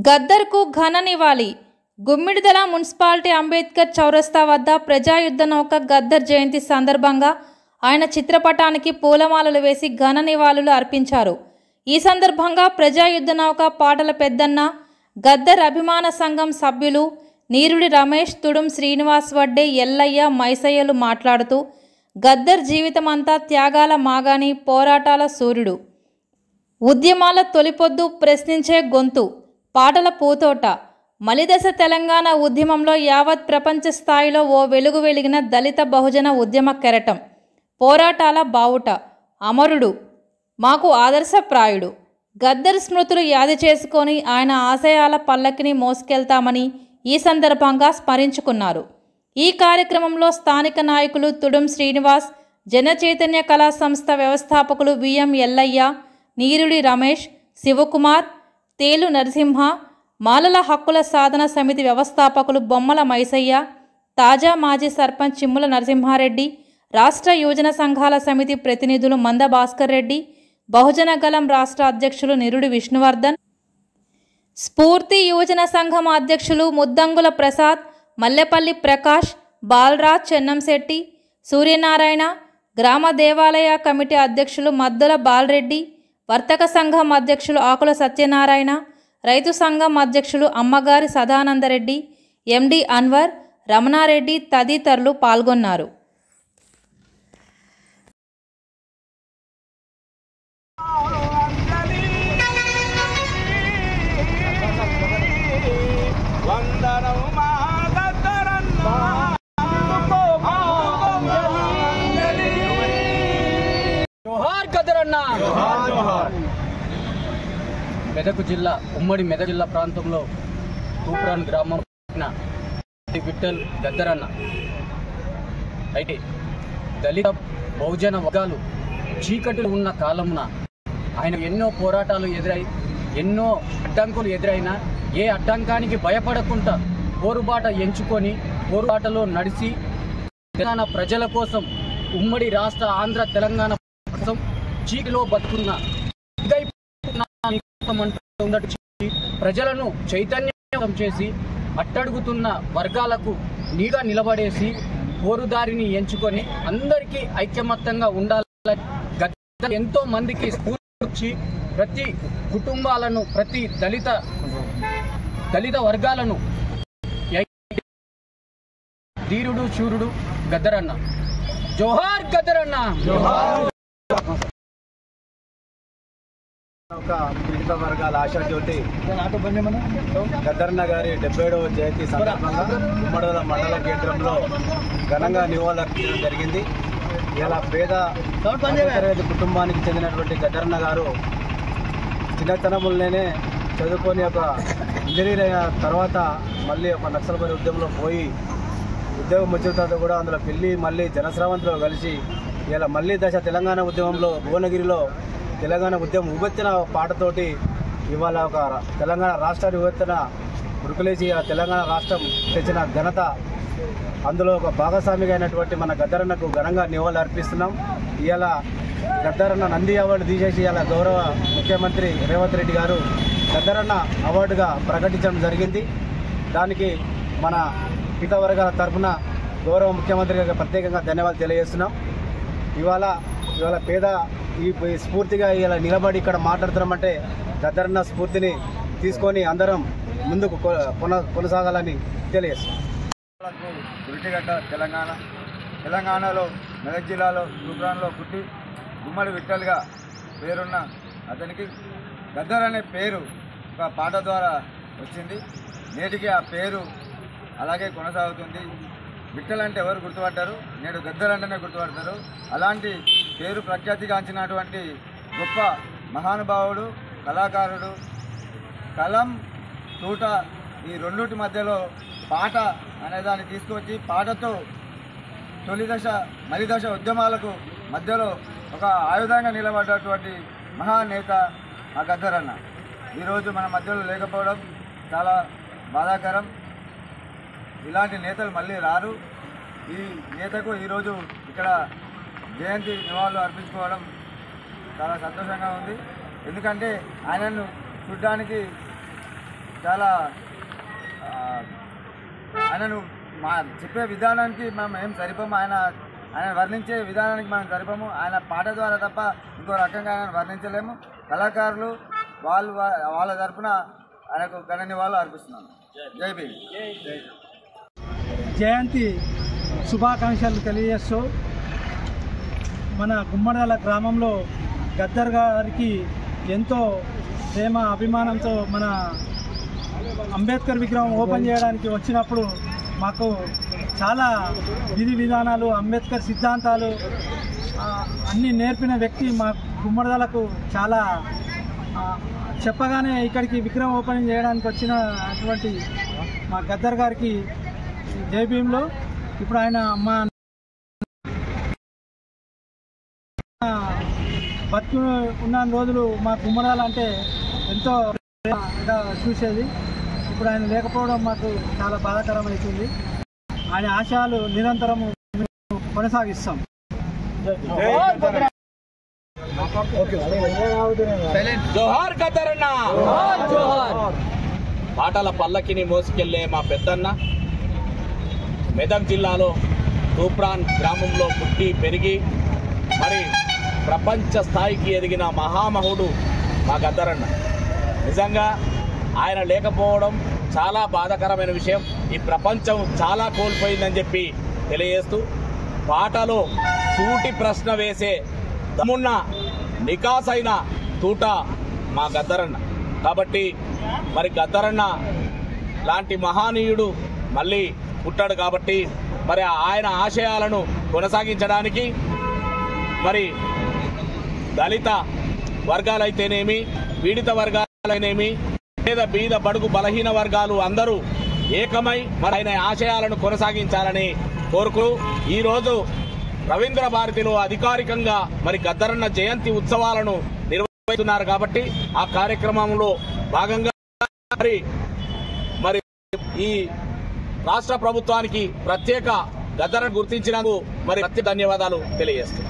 గద్దర్కు ఘన నివాళి. గుమ్మిడిదల మున్సిపాలిటీ అంబేద్కర్ చౌరస్తా వద్ద ప్రజాయుద్ధ నౌక గద్దర్ జయంతి సందర్భంగా ఆయన చిత్రపటానికి పూలమాలలు వేసి ఘన నివాళులు అర్పించారు. ఈ సందర్భంగా ప్రజాయుద్ధ నౌక పాటల పెద్దన్న, గద్దర్ అభిమాన సంఘం సభ్యులు నీరుడి రమేష్, తుడుం శ్రీనివాస్ వడ్డే, ఎల్లయ్య, మైసయ్యలు మాట్లాడుతూ గద్దర్ జీవితమంతా త్యాగాల మాగాణి, పోరాటాల సూర్యుడు, ఉద్యమాల తొలిపొద్దు, ప్రశ్నించే గొంతు, పాటల పూతోట, మలిదశ తెలంగాణ ఉద్యమంలో యావత్ ప్రపంచ స్థాయిలో ఓ వెలుగు వెలిగిన దళిత బహుజన ఉద్యమ కెరటం, పోరాటాల బావుట, అమరుడు, మాకు ఆదర్శప్రాయుడు. గద్దర్ స్మృతులు యాది చేసుకొని ఆయన ఆశయాల పల్లకిని మోసుకెళ్తామని ఈ సందర్భంగా స్మరించుకున్నారు. ఈ కార్యక్రమంలో స్థానిక నాయకులు తుడుం శ్రీనివాస్, జనచైతన్య కళా సంస్థ వ్యవస్థాపకులు విఎం ఎల్లయ్య, నీరుడి రమేష్, శివకుమార్, తేలు నరసింహ, మాలల హక్కుల సాధన సమితి వ్యవస్థాపకులు బొమ్మల మైసయ్య, తాజా మాజీ సర్పంచ్ చిమ్ముల నరసింహారెడ్డి, రాష్ట్ర యువజన సంఘాల సమితి ప్రతినిధులు మంద భాస్కర్ రెడ్డి, బహుజన గలం రాష్ట్ర అధ్యక్షులు నిరుడి విష్ణువర్ధన్, స్ఫూర్తి యువజన సంఘం అధ్యక్షులు ముద్దంగుల ప్రసాద్, మల్లెపల్లి ప్రకాష్, బాలరాజ్, చెన్నంశెట్టి, సూర్యనారాయణ, గ్రామ దేవాలయ కమిటీ అధ్యక్షులు మద్దుల బాలరెడ్డి, వర్తక సంఘం అధ్యక్షులు ఆకుల సత్యనారాయణ, రైతు సంఘం అధ్యక్షులు అమ్మగారి సదానందరెడ్డి, ఎండి అన్వర్, రమణారెడ్డి తదితరులు పాల్గొన్నారు. మెదక్ జిల్లా, ఉమ్మడి మెదక్ జిల్లా ప్రాంతంలో తూప్రాన్ గ్రామం విఠల్ గద్దరన్న అయితే దళిత బహుజన వర్గాలు చీకటిలో ఉన్న కాలమున ఆయన ఎన్నో పోరాటాలు ఎన్నో అడ్డంకులు ఎదురైనా ఏ అడ్డంకానికి భయపడకుండా పోరుబాట ఎంచుకొని పోరుబాటలో నడిచి తెలంగాణ ప్రజల కోసం, ఉమ్మడి రాష్ట్ర ఆంధ్ర తెలంగాణ కోసం చీకటిలో బతుకున్న ప్రజలను చైతన్యం చేసి అట్టడుగుతున్న వర్గాలకు నీడ నిలబడేసి పోరుదారిని ఎంచుకొని అందరికీ ఐక్యమత్యంగా ఉండాలని ఎంతో మందికి స్ఫూర్తి, ప్రతి కుటుంబాలను, ప్రతి దళిత వర్గాలను ధీరుడు శూరుడు గద్దరన్న. జోహార్ గద్దరన్న. ఒక పీడిత వర్గాల ఆశాజ్యోతి గద్దరన్న గారి 77వ జయంతి సందర్భంగా ఉమ్మడి మండల కేంద్రంలో ఘనంగా నివాళులర్పించడం జరిగింది. ఇలా పేద తరగతి కుటుంబానికి చెందినటువంటి గద్దరన్న గారు చిన్నతనములనే చదువుకొని ఒక ఇంజనీర్ అయిన తర్వాత మళ్ళీ ఒక నక్సల్బరీ ఉద్యమంలో పోయి ఉద్యోగం వచ్చిన తర్వాత కూడా అందులో వెళ్ళి మళ్ళీ జనస్రవంతిలో కలిసి ఇలా మళ్ళీ దశ తెలంగాణ ఉద్యమంలో భువనగిరిలో తెలంగాణ ఉద్యమం ఉవ్వెత్తిన పాటతోటి ఇవాళ ఒక తెలంగాణ రాష్ట్రాన్ని ఉవ్వెత్తిన ఉరుకులేసి తెలంగాణ రాష్ట్రం తెచ్చిన ఘనత, అందులో ఒక భాగస్వామిగా అయినటువంటి మన గద్దరన్నకు ఘనంగా నివాళులు అర్పిస్తున్నాం. ఇవాళ గద్దరన్న నంది అవార్డు తీసేసి ఇలా గౌరవ ముఖ్యమంత్రి రేవంత్ రెడ్డి గారు గద్దరన్న అవార్డుగా ప్రకటించడం జరిగింది. దానికి మన పిత వర్గాల తరఫున గౌరవ ముఖ్యమంత్రి గారికి ప్రత్యేకంగా ధన్యవాదాలు తెలియజేస్తున్నాం. ఇవాళ పేద ఈ స్ఫూర్తిగా ఇలా నిలబడి ఇక్కడ మాట్లాడుతున్నామంటే గద్దరన్న స్ఫూర్తిని తీసుకొని అందరం ముందుకు కొనసాగాలని తెలియజేస్తున్నాం. గురిటిగడ్డ తెలంగాణలో మెదక్ జిల్లాలో తూప్రాన్లో పుట్టి గుమ్మడి విఠల్గా పేరున్న అతనికి గద్దర్ అనే పేరు ఒక పాట ద్వారా వచ్చింది. నేటికి ఆ పేరు అలాగే కొనసాగుతుంది. విఠల్ అంటే ఎవరు గుర్తుపడ్డారు, నేడు గద్దర్ అంటేనే గుర్తుపడతారు. అలాంటి పేరు ప్రఖ్యాతిగాంచినటువంటి గొప్ప మహానుభావుడు, కళాకారుడు. కలం, తూట ఈ రెండుటి మధ్యలో పాట అనేదాన్ని తీసుకొచ్చి పాటతో తొలిదశ మలిదశ ఉద్యమాలకు మధ్యలో ఒక ఆయుధంగా నిలబడ్డటువంటి మహానేత ఆ గద్దరన్న. ఈరోజు మన మధ్యలో లేకపోవడం చాలా బాధాకరం. ఇలాంటి నేతలు మళ్ళీ రారు. ఈ నేతకు ఈరోజు ఇక్కడ జయంతి నివాళులు అర్పించుకోవడం చాలా సంతోషంగా ఉంది. ఎందుకంటే ఆయనను చూడడానికి చాలా ఆయనను చెప్పే విధానానికి మనం ఏం సరిపోము, ఆయన వర్ణించే విధానానికి మనం సరిపోము. ఆయన పాట ద్వారా తప్ప ఇంకో రకంగా ఆయన వర్ణించలేము. కళాకారులు వాళ్ళ తరపున ఆయనకు ఘన నివాళులు అర్పిస్తున్నాను. జై భీమ్. జయంతి శుభాకాంక్షలు తెలియజేస్తూ మన గుమ్మడాల గ్రామంలో గద్దర్ గారికి ఎంతో ప్రేమ అభిమానంతో మన అంబేద్కర్ విగ్రహం ఓపెన్ చేయడానికి వచ్చినప్పుడు మాకు చాలా విధి విధానాలు, అంబేద్కర్ సిద్ధాంతాలు అన్నీ నేర్పిన వ్యక్తి మా గుమ్మడాలకు. చాలా చెప్పగానే ఇక్కడికి విగ్రహం ఓపెనింగ్ చేయడానికి వచ్చిన అటువంటి మా గద్దర్ గారికి జై భీమ్లో. ఇప్పుడు ఆయన మా బతుకు ఉన్న రోజులు మా గుమ్మడాలు అంటే ఎంతో చూసేది. ఇప్పుడు ఆయన లేకపోవడం మాకు చాలా బాధాకరమవుతుంది. ఆయన ఆశయాలు నిరంతరం కొనసాగిస్తాం. జోహార్ గద్దరన్న, పాటల పల్లకిని మోసుకెళ్లే మా పెద్దన్న, మెదక్ జిల్లాలో తూప్రాన్ గ్రామంలో పుట్టి పెరిగి మరి ప్రపంచ స్థాయికి ఎదిగిన మహామహుడు మా గద్దరన్న. నిజంగా ఆయన లేకపోవడం చాలా బాధాకరమైన విషయం. ఈ ప్రపంచం చాలా కోల్పోయిందని చెప్పి తెలియజేస్తూ, పాటలో సూటి ప్రశ్న వేసే దమ్మున్న నికాసైన తూట మా గద్దరన్న. కాబట్టి మరి గద్దరన్న లాంటి మహానీయుడు మళ్ళీ పుట్టాడు. కాబట్టి మరి ఆయన ఆశయాలను కొనసాగించడానికి మరి దళిత వర్గాలైతేనేమి, పీడిత వర్గాలైతేనేమి, పేద బీద బడుగు బలహీన వర్గాలు అందరూ ఏకమై మరి ఆయన ఆశయాలను కొనసాగించాలని కోరుకు ఈరోజు రవీంద్ర భారతిలో అధికారికంగా మరి గద్దరన్న జయంతి ఉత్సవాలను నిర్వహిస్తున్నారు. కాబట్టి ఆ కార్యక్రమంలో భాగంగా మరి ఈ రాష్ట్ర ప్రభుత్వానికి ప్రత్యేక గద్దరన్న గుర్తించినందుకు మరి ప్రత్యేక ధన్యవాదాలు తెలియజేస్తున్నాను.